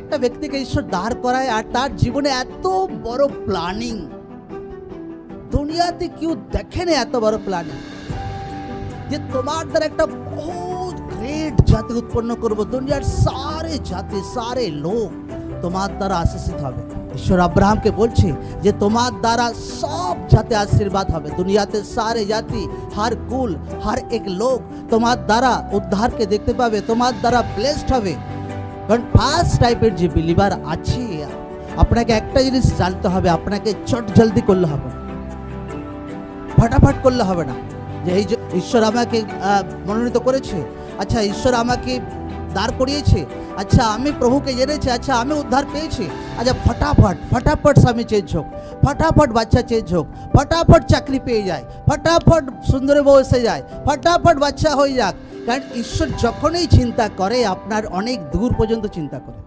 একটা ব্যক্তিকে ঈশ্বর দাঁড় করায় আর তার জীবনে এত বড় প্ল্যানিং, দুনিয়াতে কেউ দেখেনি এত বড় প্ল্যানিং, যে তোমার দ্বারা একটা বহুত গ্রেট জাতি উৎপন্ন করব, দুনিয়ার সারে জাতি সারে লোক তোমার দ্বারা আশীষিত হবে। ঈশ্বর আব্রাহামকে বলছে যে তোমার দ্বারা সব জাতি আশীর্বাদ হবে, দুনিয়াতে সারে জাতি, हर कुल, हर एक लोग তোমার দ্বারা উদ্ধারকে দেখতে পাবে, তোমার দ্বারা ব্লেসড হবে। কারণ ফার্স্ট টাইপের যে বিলিভার আছে, আপনাকে একটা জিনিস জানতে হবে, আপনাকে চট জলদি করলে হবে, ফটাফট করলে হবে না। যে এই যে ঈশ্বর আমাকে মনোনীত করেছে, আচ্ছা ঈশ্বর আমাকে দাঁড় করিয়েছে, আচ্ছা আমি প্রভুকে জেনেছি, আচ্ছা আমি উদ্ধার পেয়েছি, আচ্ছা ফটাফট স্বামী চেঞ্জ হোক, ফটাফট বাচ্চা চেঞ্জ হোক, ফটাফট চাকরি পেয়ে যায়, ফটাফট সুন্দর বউ এসে যায়, ফটাফট বাচ্চা হয়ে যাক। কারণ ঈশ্বর যখনই চিন্তা করে আপনার অনেক দূর পর্যন্ত চিন্তা করে।